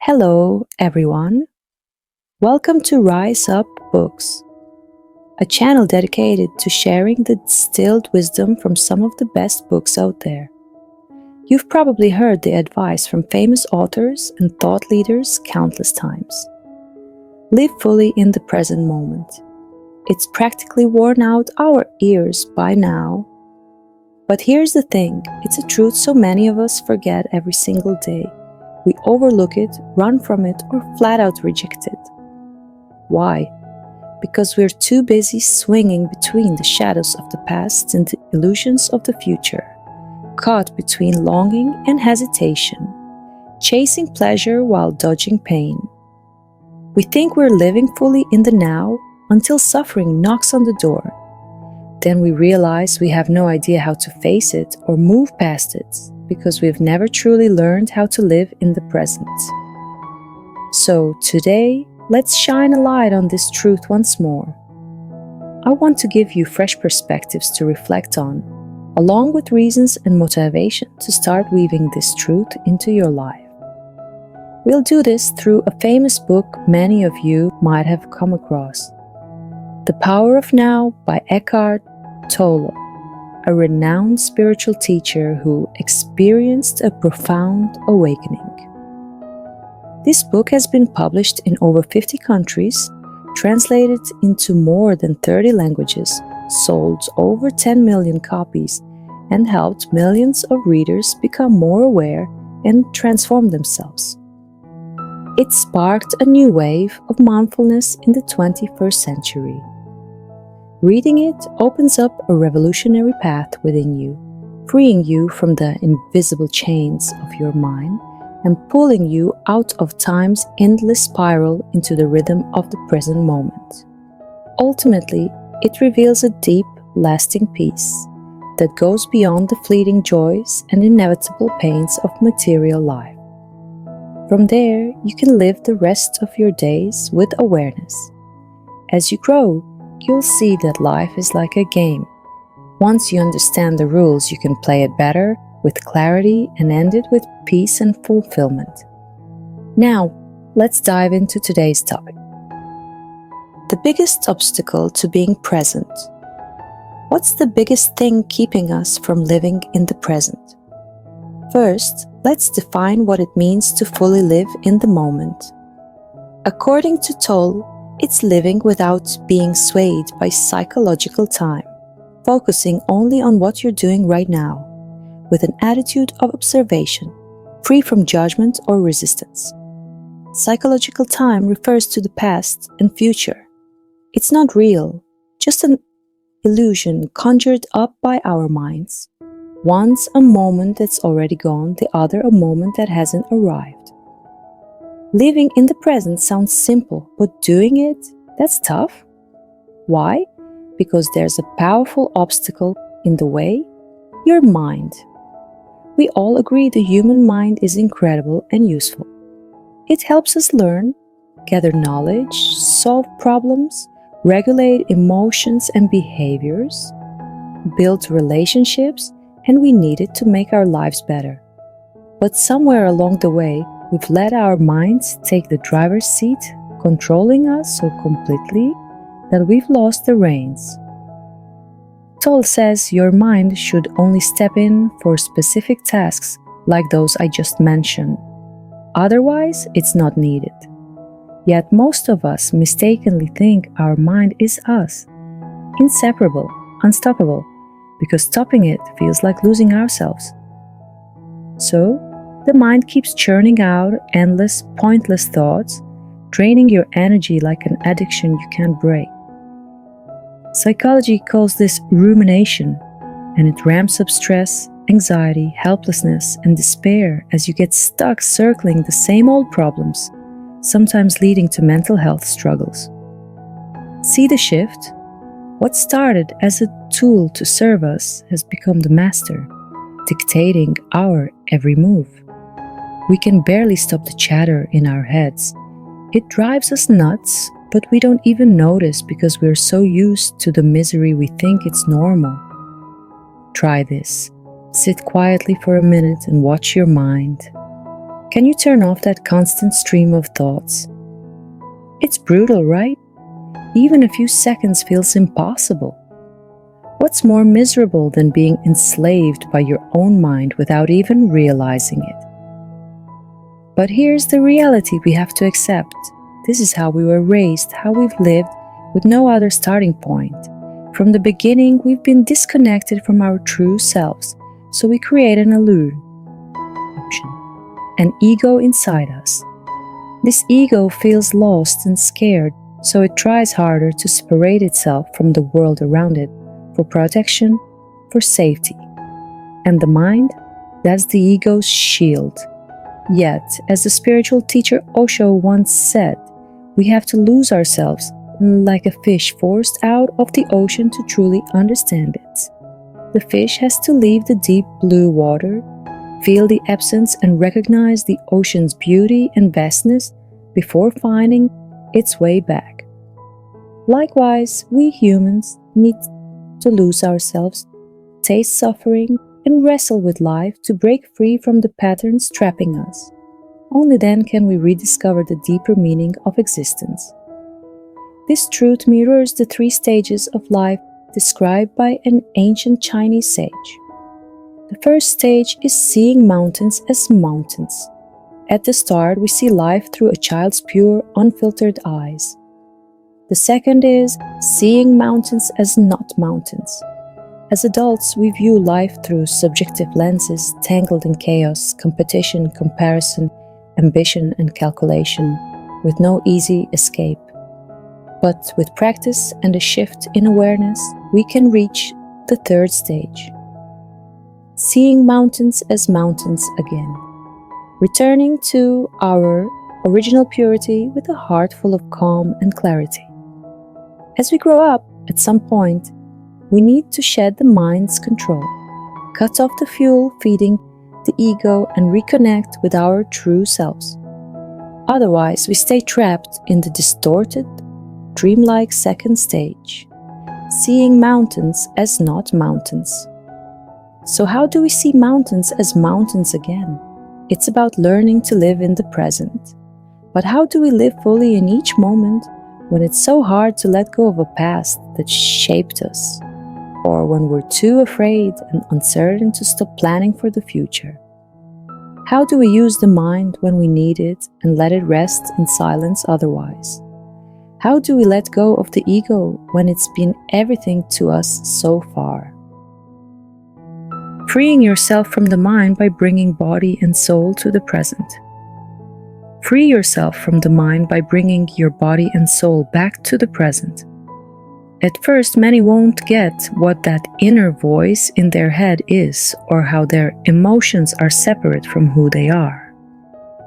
Hello, everyone. Welcome to Rise Up Books, a channel dedicated to sharing the distilled wisdom from some of the best books out there. You've probably heard the advice from famous authors and thought leaders countless times. Live fully in the present moment. It's practically worn out our ears by now. But here's the thing, it's a truth so many of us forget every single day. We overlook it, run from it, or flat out reject it. Why? Because we're too busy swinging between the shadows of the past and the illusions of the future, caught between longing and hesitation, chasing pleasure while dodging pain. We think we're living fully in the now until suffering knocks on the door. Then we realize we have no idea how to face it or move past it, because we've never truly learned how to live in the present. So today, let's shine a light on this truth once more. I want to give you fresh perspectives to reflect on, along with reasons and motivation to start weaving this truth into your life. We'll do this through a famous book many of you might have come across, The Power of Now by Eckhart Tolle, a renowned spiritual teacher who experienced a profound awakening. This book has been published in over 50 countries, translated into more than 30 languages, sold over 10 million copies, and helped millions of readers become more aware and transform themselves. It sparked a new wave of mindfulness in the 21st century. Reading it opens up a revolutionary path within you, freeing you from the invisible chains of your mind and pulling you out of time's endless spiral into the rhythm of the present moment. Ultimately, it reveals a deep, lasting peace that goes beyond the fleeting joys and inevitable pains of material life. From there, you can live the rest of your days with awareness. As you grow, you'll see that life is like a game. Once you understand the rules, you can play it better, with clarity, and end it with peace and fulfillment. Now, let's dive into today's topic. The biggest obstacle to being present. What's the biggest thing keeping us from living in the present? First, let's define what it means to fully live in the moment. According to Tolle, it's living without being swayed by psychological time, focusing only on what you're doing right now, with an attitude of observation, free from judgment or resistance. Psychological time refers to the past and future. It's not real, just an illusion conjured up by our minds. One's a moment that's already gone, the other a moment that hasn't arrived. Living in the present sounds simple, but doing it, that's tough. Why? Because there's a powerful obstacle in the way: your mind. We all agree the human mind is incredible and useful. It helps us learn, gather knowledge, solve problems, regulate emotions and behaviors, build relationships, and we need it to make our lives better. But somewhere along the way, we've let our minds take the driver's seat, controlling us so completely that we've lost the reins. Tolle says your mind should only step in for specific tasks like those I just mentioned. Otherwise, it's not needed. Yet most of us mistakenly think our mind is us, inseparable, unstoppable, because stopping it feels like losing ourselves. So, the mind keeps churning out endless, pointless thoughts, draining your energy like an addiction you can't break. Psychology calls this rumination, and it ramps up stress, anxiety, helplessness, and despair as you get stuck circling the same old problems, sometimes leading to mental health struggles. See the shift? What started as a tool to serve us has become the master, dictating our every move. We can barely stop the chatter in our heads. It drives us nuts, but we don't even notice because we're so used to the misery we think it's normal. Try this. Sit quietly for a minute and watch your mind. Can you turn off that constant stream of thoughts? It's brutal, right? Even a few seconds feels impossible. What's more miserable than being enslaved by your own mind without even realizing it? But here's the reality we have to accept. This is how we were raised, how we've lived, with no other starting point. From the beginning, we've been disconnected from our true selves, so we create an illusion, an ego inside us. This ego feels lost and scared, so it tries harder to separate itself from the world around it, for protection, for safety. And the mind? That's the ego's shield. Yet, as the spiritual teacher Osho once said, we have to lose ourselves, like a fish forced out of the ocean to truly understand it. The fish has to leave the deep blue water, feel the absence and recognize the ocean's beauty and vastness before finding its way back. Likewise, we humans need to lose ourselves, taste suffering, and wrestle with life to break free from the patterns trapping us. Only then can we rediscover the deeper meaning of existence. This truth mirrors the 3 stages of life described by an ancient Chinese sage. The first stage is seeing mountains as mountains. At the start, we see life through a child's pure, unfiltered eyes. The second is seeing mountains as not mountains. As adults, we view life through subjective lenses, tangled in chaos, competition, comparison, ambition, and calculation, with no easy escape. But with practice and a shift in awareness, we can reach the third stage. Seeing mountains as mountains again. Returning to our original purity with a heart full of calm and clarity. As we grow up, at some point, we need to shed the mind's control, cut off the fuel feeding the ego, and reconnect with our true selves. Otherwise, we stay trapped in the distorted, dreamlike second stage, seeing mountains as not mountains. So how do we see mountains as mountains again? It's about learning to live in the present. But how do we live fully in each moment when it's so hard to let go of a past that shaped us? Or when we're too afraid and uncertain to stop planning for the future? How do we use the mind when we need it and let it rest in silence otherwise? How do we let go of the ego when it's been everything to us so far? Freeing yourself from the mind by bringing body and soul to the present. Free yourself from the mind by bringing your body and soul back to the present. At first, many won't get what that inner voice in their head is, or how their emotions are separate from who they are.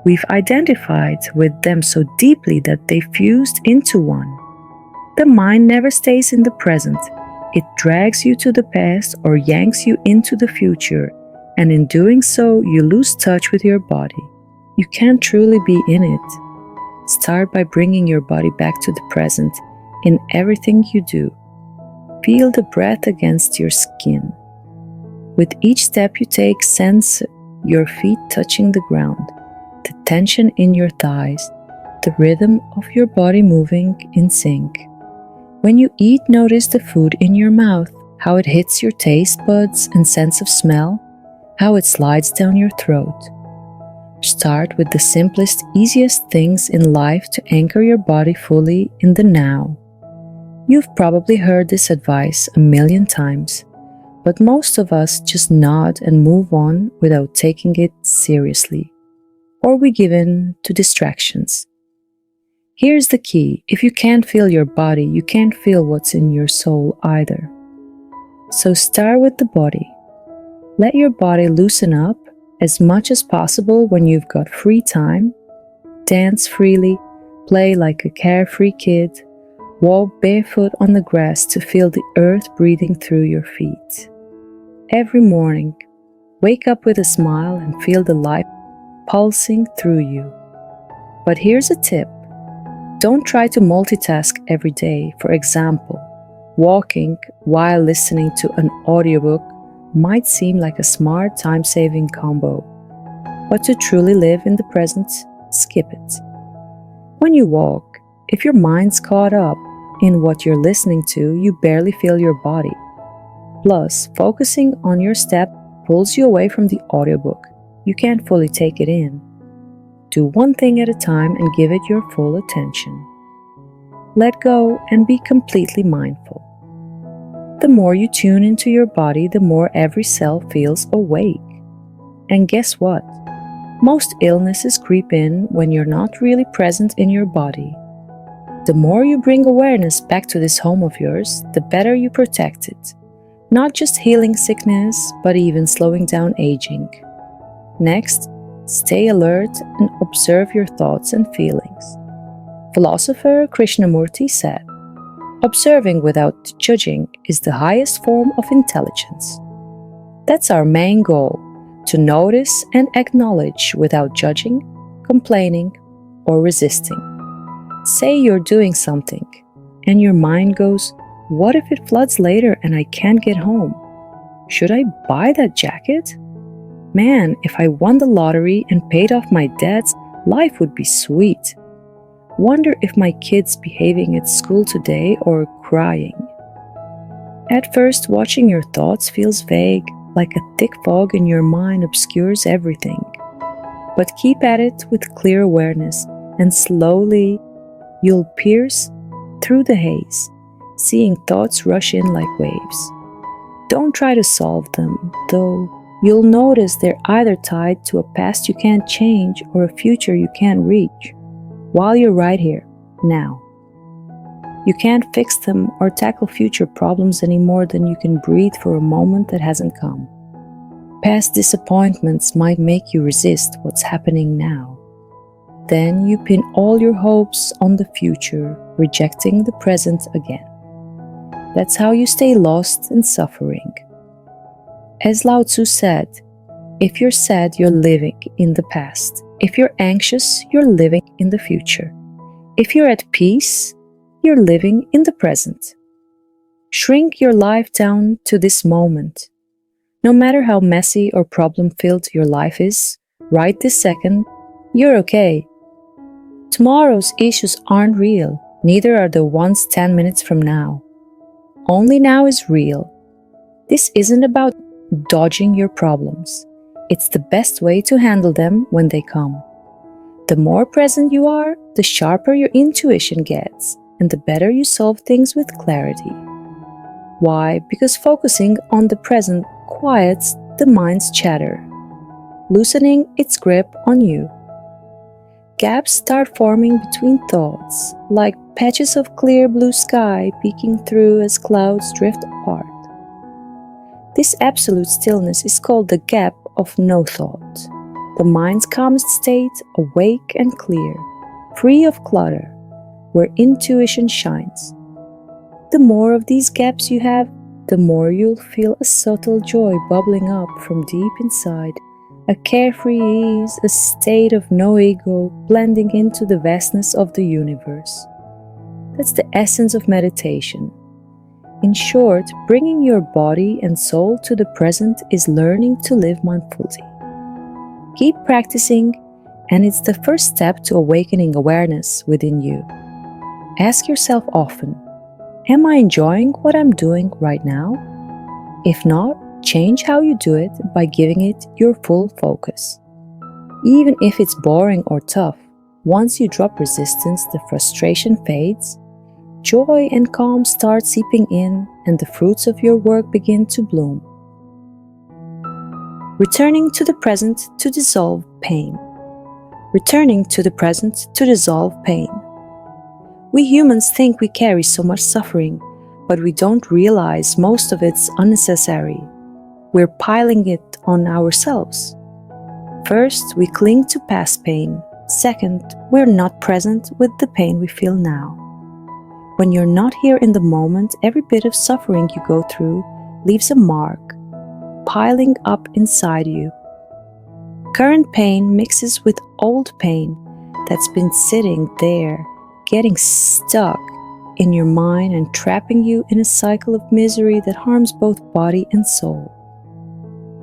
We've identified with them so deeply that they fused into one. The mind never stays in the present. It drags you to the past or yanks you into the future, and in doing so, you lose touch with your body. You can't truly be in it. Start by bringing your body back to the present in everything you do. Feel the breath against your skin. With each step you take, sense your feet touching the ground, the tension in your thighs, the rhythm of your body moving in sync. When you eat, notice the food in your mouth, how it hits your taste buds and sense of smell, how it slides down your throat. Start with the simplest, easiest things in life to anchor your body fully in the now. You've probably heard this advice a million times, but most of us just nod and move on without taking it seriously, or we give in to distractions. Here's the key: if you can't feel your body, you can't feel what's in your soul either. So start with the body. Let your body loosen up as much as possible when you've got free time. Dance freely, play like a carefree kid, walk barefoot on the grass to feel the earth breathing through your feet. Every morning, wake up with a smile and feel the life pulsing through you. But here's a tip. Don't try to multitask every day. For example, walking while listening to an audiobook might seem like a smart time-saving combo. but to truly live in the present, skip it. When you walk, if your mind's caught up in what you're listening to, you barely feel your body. Plus, focusing on your step pulls you away from the audiobook. You can't fully take it in. Do one thing at a time and give it your full attention. Let go and be completely mindful. The more you tune into your body, the more every cell feels awake. And guess what? Most illnesses creep in when you're not really present in your body. The more you bring awareness back to this home of yours, the better you protect it. Not just healing sickness, but even slowing down aging. Next, stay alert and observe your thoughts and feelings. Philosopher Krishnamurti said, "Observing without judging is the highest form of intelligence." That's our main goal, to notice and acknowledge without judging, complaining, or resisting. Say you're doing something, and your mind goes, "What if it floods later and I can't get home? Should I buy that jacket? Man, if I won the lottery and paid off my debts, life would be sweet. Wonder if my kid's behaving at school today or crying." At first, watching your thoughts feels vague, like a thick fog in your mind obscures everything. But keep at it with clear awareness, and slowly you'll pierce through the haze, seeing thoughts rush in like waves. Don't try to solve them, though you'll notice they're either tied to a past you can't change or a future you can't reach, while you're right here, now. You can't fix them or tackle future problems any more than you can breathe for a moment that hasn't come. Past disappointments might make you resist what's happening now. Then you pin all your hopes on the future, rejecting the present again. That's how you stay lost and suffering. As Lao Tzu said, if you're sad, you're living in the past. If you're anxious, you're living in the future. If you're at peace, you're living in the present. Shrink your life down to this moment. No matter how messy or problem-filled your life is, right this second, you're okay. Tomorrow's issues aren't real, neither are the ones 10 minutes from now. Only now is real. This isn't about dodging your problems. It's the best way to handle them when they come. The more present you are, the sharper your intuition gets, and the better you solve things with clarity. Why? Because focusing on the present quiets the mind's chatter, loosening its grip on you. Gaps start forming between thoughts, like patches of clear blue sky peeking through as clouds drift apart. This absolute stillness is called the gap of no thought, the mind's calmest state, awake and clear, free of clutter, where intuition shines. The more of these gaps you have, the more you'll feel a subtle joy bubbling up from deep inside, a carefree ease, a state of no ego blending into the vastness of the universe. That's the essence of meditation. In short, bringing your body and soul to the present is learning to live mindfully. Keep practicing, and it's the first step to awakening awareness within you. Ask yourself often, am I enjoying what I'm doing right now? If not, change how you do it by giving it your full focus. Even if it's boring or tough, once you drop resistance, the frustration fades, joy and calm start seeping in, and the fruits of your work begin to bloom. Returning to the present to dissolve pain. Returning to the present to dissolve pain. We humans think we carry so much suffering, but we don't realize most of it's unnecessary. We're piling it on ourselves. First, we cling to past pain. Second, we're not present with the pain we feel now. When you're not here in the moment, every bit of suffering you go through leaves a mark, piling up inside you. Current pain mixes with old pain that's been sitting there, getting stuck in your mind and trapping you in a cycle of misery that harms both body and soul.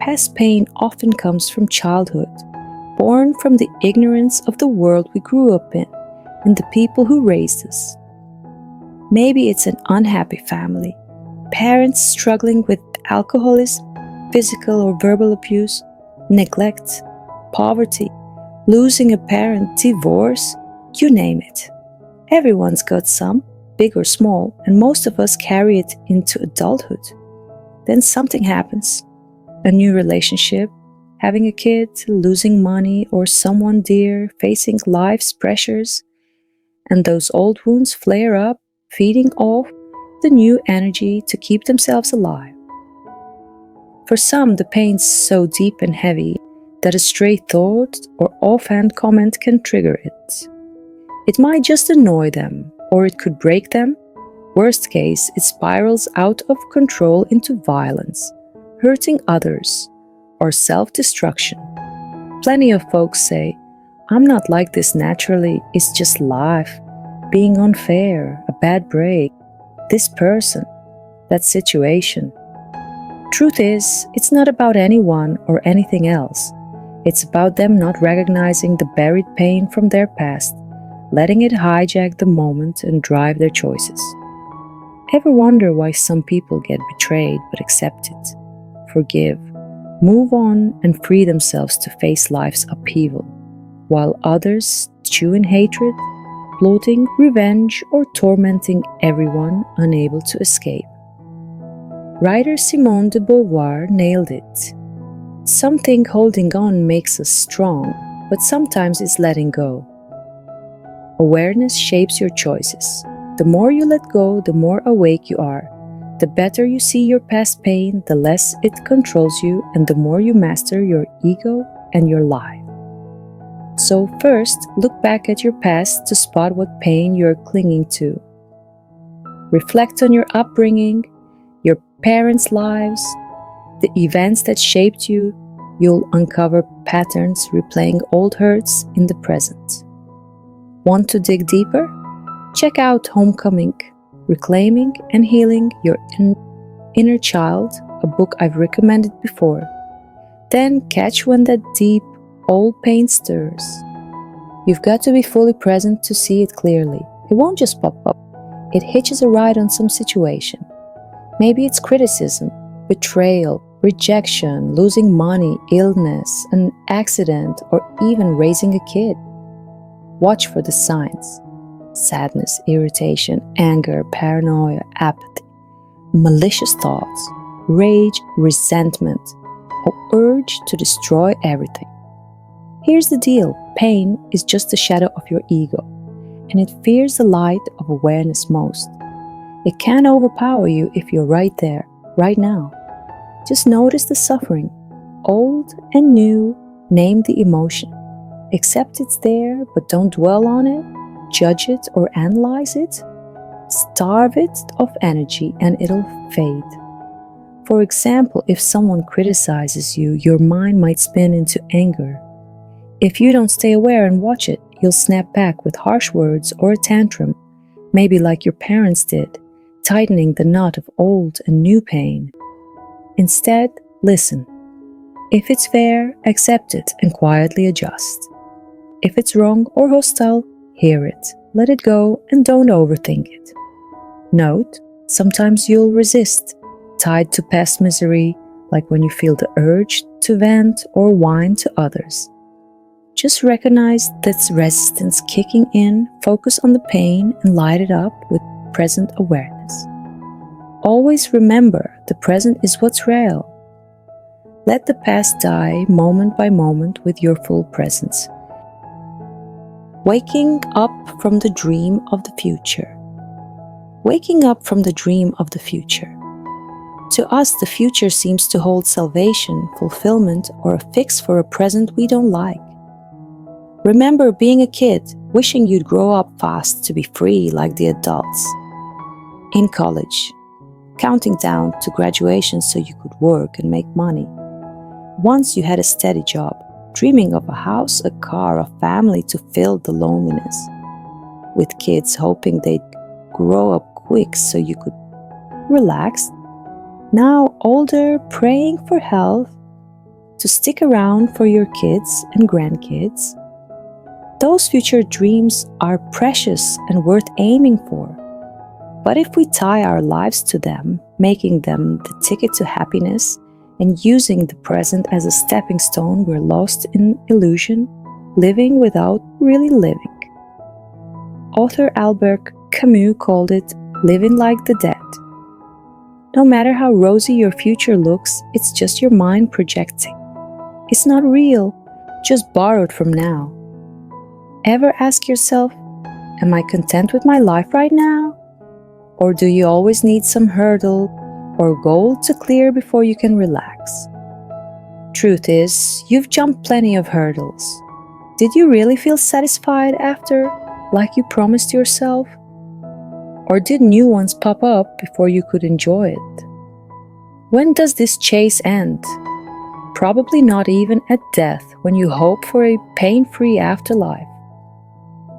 Past pain often comes from childhood, born from the ignorance of the world we grew up in and the people who raised us. Maybe it's an unhappy family, parents struggling with alcoholism, physical or verbal abuse, neglect, poverty, losing a parent, divorce, you name it. Everyone's got some, big or small, and most of us carry it into adulthood. Then something happens, a new relationship, having a kid, losing money or someone dear, facing life's pressures, and those old wounds flare up, feeding off the new energy to keep themselves alive. For some, the pain's so deep and heavy that a stray thought or offhand comment can trigger it. It might just annoy them, or it could break them. Worst case, it spirals out of control into violence, hurting others, or self-destruction. Plenty of folks say, "I'm not like this naturally, it's just life, being unfair, a bad break, this person, that situation." Truth is, it's not about anyone or anything else. It's about them not recognizing the buried pain from their past, letting it hijack the moment and drive their choices. Ever wonder why some people get betrayed but accept it, forgive, move on and free themselves to face life's upheaval, while others stew in hatred, plotting revenge or tormenting everyone unable to escape? Writer Simone de Beauvoir nailed it. Some think holding on makes us strong, but sometimes it's letting go. Awareness shapes your choices. The more you let go, the more awake you are. The better you see your past pain, the less it controls you, and the more you master your ego and your life. So first, look back at your past to spot what pain you're clinging to. Reflect on your upbringing, your parents' lives, the events that shaped you. You'll uncover patterns replaying old hurts in the present. Want to dig deeper? Check out Homecoming, Reclaiming and Healing Your Inner Child, a book I've recommended before. Then catch when that deep, old pain stirs. You've got to be fully present to see it clearly. It won't just pop up. It hitches a ride on some situation. Maybe it's criticism, betrayal, rejection, losing money, illness, an accident, or even raising a kid. Watch for the signs: sadness, irritation, anger, paranoia, apathy, malicious thoughts, rage, resentment, or urge to destroy everything. Here's the deal: pain is just a shadow of your ego, and it fears the light of awareness most. It can overpower you if you're right there, right now. Just notice the suffering, old and new, name the emotion. Accept it's there, but don't dwell on it, judge it or analyze it. Starve it of energy and it'll fade. For example, if someone criticizes you, your mind might spin into anger. If you don't stay aware and watch it, you'll snap back with harsh words or a tantrum, maybe like your parents did, tightening the knot of old and new pain. Instead, listen. If it's fair, accept it and quietly adjust. If it's wrong or hostile, hear it, let it go, and don't overthink it. Note, sometimes you'll resist, tied to past misery, like when you feel the urge to vent or whine to others. Just recognize this resistance kicking in, focus on the pain, and light it up with present awareness. Always remember, the present is what's real. Let the past die moment by moment with your full presence. Waking up from the dream of the future. Waking up from the dream of the future. To us, the future seems to hold salvation, fulfillment, or a fix for a present we don't like. Remember being a kid, wishing you'd grow up fast to be free like the adults. In college, counting down to graduation so you could work and make money. Once you had a steady job, dreaming of a house, a car, a family to fill the loneliness. With kids hoping they'd grow up quick so you could relax. Now older, praying for health, to stick around for your kids and grandkids. Those future dreams are precious and worth aiming for. But if we tie our lives to them, making them the ticket to happiness, and using the present as a stepping stone, we're lost in illusion, living without really living. Author Albert Camus called it living like the dead. No matter how rosy your future looks, it's just your mind projecting. It's not real, just borrowed from now. Ever ask yourself, am I content with my life right now? Or do you always need some hurdle or goal to clear before you can relax? Truth is, you've jumped plenty of hurdles. Did you really feel satisfied after, like you promised yourself? Or did new ones pop up before you could enjoy it? When does this chase end? Probably not even at death, when you hope for a pain-free afterlife.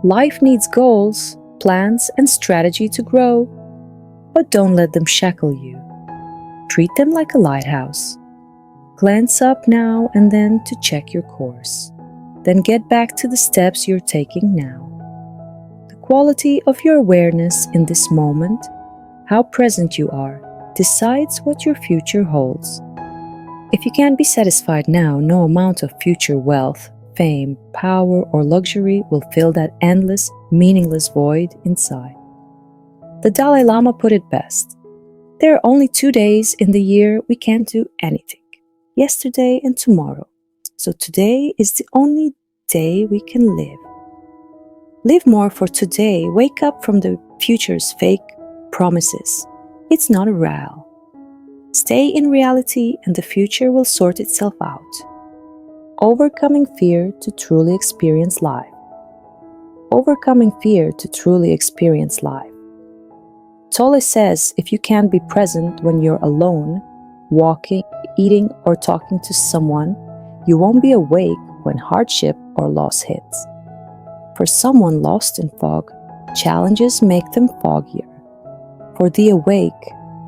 Life needs goals, plans, and strategy to grow, but don't let them shackle you. Treat them like a lighthouse. Glance up now and then to check your course. Then get back to the steps you're taking now. The quality of your awareness in this moment, how present you are, decides what your future holds. If you can't be satisfied now, no amount of future wealth, fame, power, or luxury will fill that endless, meaningless void inside. The Dalai Lama put it best. There are only 2 days in the year we can't do anything. Yesterday and tomorrow. So today is the only day we can live. Live more for today. Wake up from the future's fake promises. It's not a real. Stay in reality and the future will sort itself out. Overcoming fear to truly experience life. Overcoming fear to truly experience life. Tolle says if you can't be present when you're alone, walking, eating, or talking to someone, you won't be awake when hardship or loss hits. For someone lost in fog, challenges make them foggier. For the awake,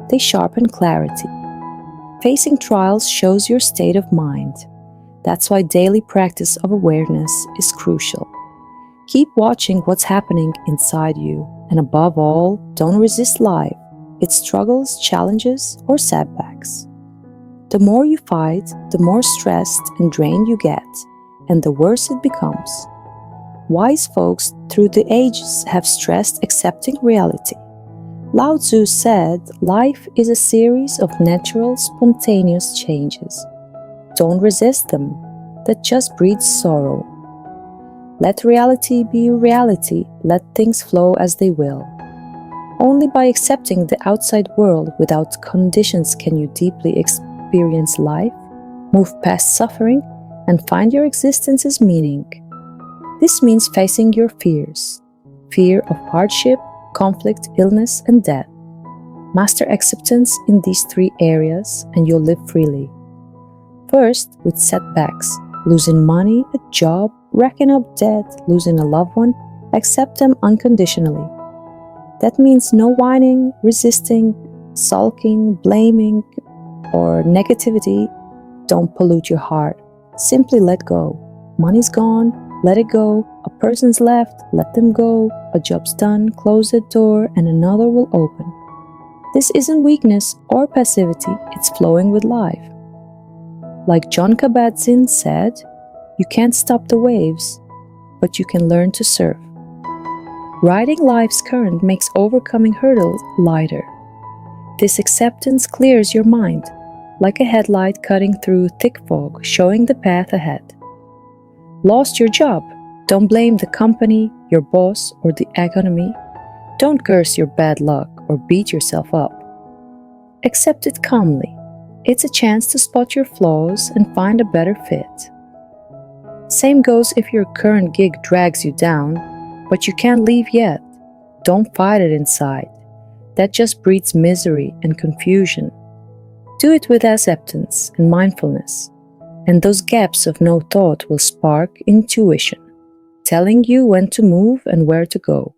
they sharpen clarity. Facing trials shows your state of mind. That's why daily practice of awareness is crucial. Keep watching what's happening inside you, and above all, don't resist life, its struggles, challenges, or setbacks. The more you fight, the more stressed and drained you get, and the worse it becomes. Wise folks through the ages have stressed accepting reality. Lao Tzu said, life is a series of natural, spontaneous changes. Don't resist them. That just breeds sorrow. Let reality be reality. Let things flow as they will. Only by accepting the outside world without conditions can you deeply experience life, move past suffering, and find your existence's meaning. This means facing your fears. Fear of hardship, conflict, illness, and death. Master acceptance in these 3 areas and you'll live freely. First, with setbacks, losing money, a job, racking up debt, losing a loved one, accept them unconditionally. That means no whining, resisting, sulking, blaming, or negativity. Don't pollute your heart. Simply let go. Money's gone, let it go. A person's left, let them go. A job's done, close the door, and another will open. This isn't weakness or passivity, it's flowing with life. Like Jon Kabat-Zinn said, you can't stop the waves, but you can learn to surf. Riding life's current makes overcoming hurdles lighter. This acceptance clears your mind, like a headlight cutting through thick fog, showing the path ahead. Lost your job? Don't blame the company, your boss, or the economy. Don't curse your bad luck or beat yourself up. Accept it calmly. It's a chance to spot your flaws and find a better fit. Same goes if your current gig drags you down, but you can't leave yet. Don't fight it inside. That just breeds misery and confusion. Do it with acceptance and mindfulness, and those gaps of no thought will spark intuition, telling you when to move and where to go.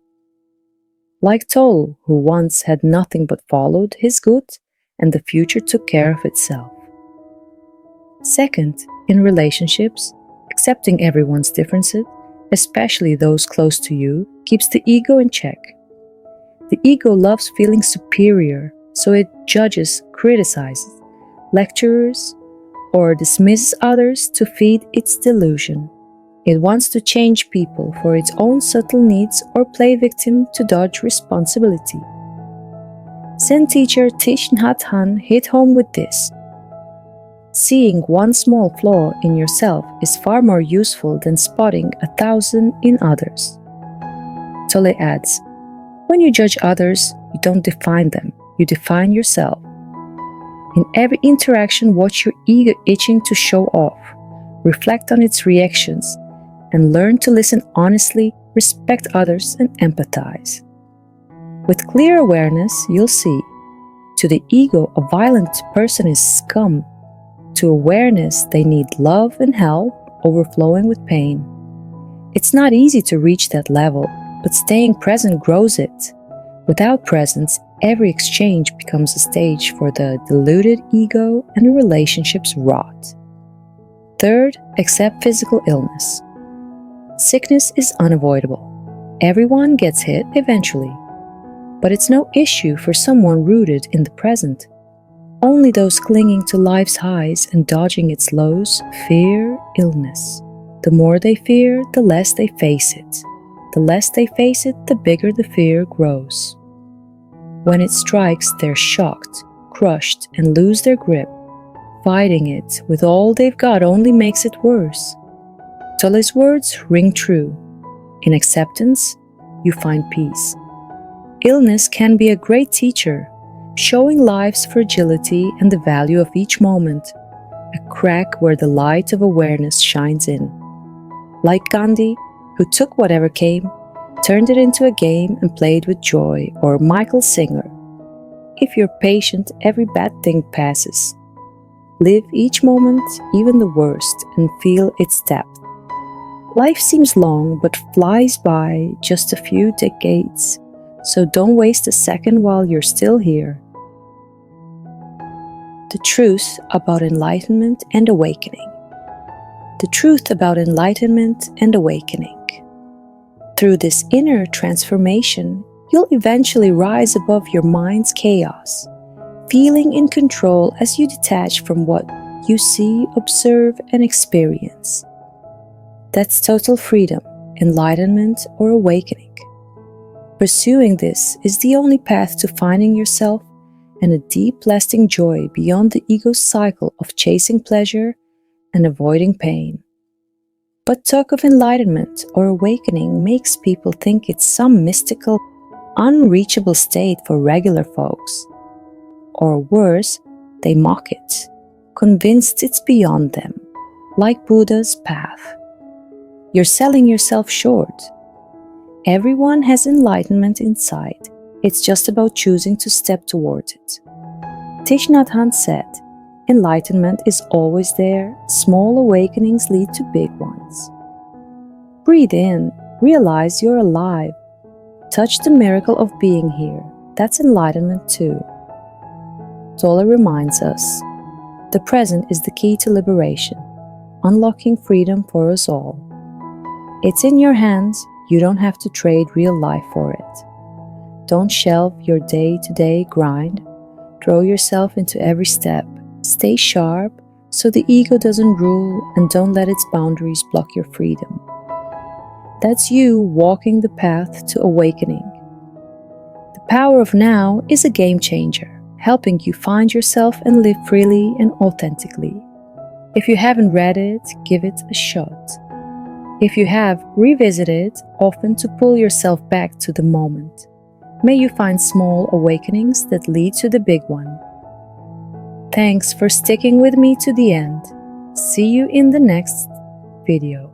Like Toll, who once had nothing but followed his gut, and the future took care of itself. Second, in relationships, accepting everyone's differences, especially those close to you, keeps the ego in check. The ego loves feeling superior, so it judges, criticizes, lectures, or dismisses others to feed its delusion. It wants to change people for its own subtle needs or play victim to dodge responsibility. Zen teacher Thich Nhat Hanh hit home with this. Seeing one small flaw in yourself is far more useful than spotting 1,000 in others. Tolle adds, when you judge others, you don't define them, you define yourself. In every interaction, watch your ego itching to show off, reflect on its reactions, and learn to listen honestly, respect others, and empathize. With clear awareness, you'll see, to the ego, a violent person is scum. To awareness, they need love and help, overflowing with pain. It's not easy to reach that level, but staying present grows it. Without presence, every exchange becomes a stage for the deluded ego and the relationships rot. Third, accept physical illness. Sickness is unavoidable. Everyone gets hit eventually. But it's no issue for someone rooted in the present. Only those clinging to life's highs and dodging its lows fear illness. The more they fear, the less they face it. The less they face it, the bigger the fear grows. When it strikes, they're shocked, crushed, and lose their grip. Fighting it with all they've got only makes it worse. Tolle's words ring true. In acceptance, you find peace. Illness can be a great teacher, showing life's fragility and the value of each moment, a crack where the light of awareness shines in. Like Gandhi, who took whatever came, turned it into a game and played with joy, or Michael Singer. If you're patient, every bad thing passes. Live each moment, even the worst, and feel its depth. Life seems long, but flies by just a few decades, so don't waste a second while you're still here. The truth about enlightenment and awakening. The truth about enlightenment and awakening. Through this inner transformation, you'll eventually rise above your mind's chaos, feeling in control as you detach from what you see, observe, and experience. That's total freedom, enlightenment, or awakening. Pursuing this is the only path to finding yourself and a deep lasting joy beyond the ego's cycle of chasing pleasure and avoiding pain. But talk of enlightenment or awakening makes people think it's some mystical, unreachable state for regular folks. Or worse, they mock it, convinced it's beyond them, like Buddha's path. You're selling yourself short. Everyone has enlightenment inside. It's just about choosing to step towards it. Thich Nhat Hanh said, enlightenment is always there, small awakenings lead to big ones. Breathe in, realize you're alive. Touch the miracle of being here. That's enlightenment too. Tolle reminds us, the present is the key to liberation, unlocking freedom for us all. It's in your hands, you don't have to trade real life for it. Don't shelve your day-to-day grind, throw yourself into every step, stay sharp so the ego doesn't rule and don't let its boundaries block your freedom. That's you walking the path to awakening. The Power of Now is a game changer, helping you find yourself and live freely and authentically. If you haven't read it, give it a shot. If you have, revisit it often to pull yourself back to the moment. May you find small awakenings that lead to the big one. Thanks for sticking with me to the end. See you in the next video.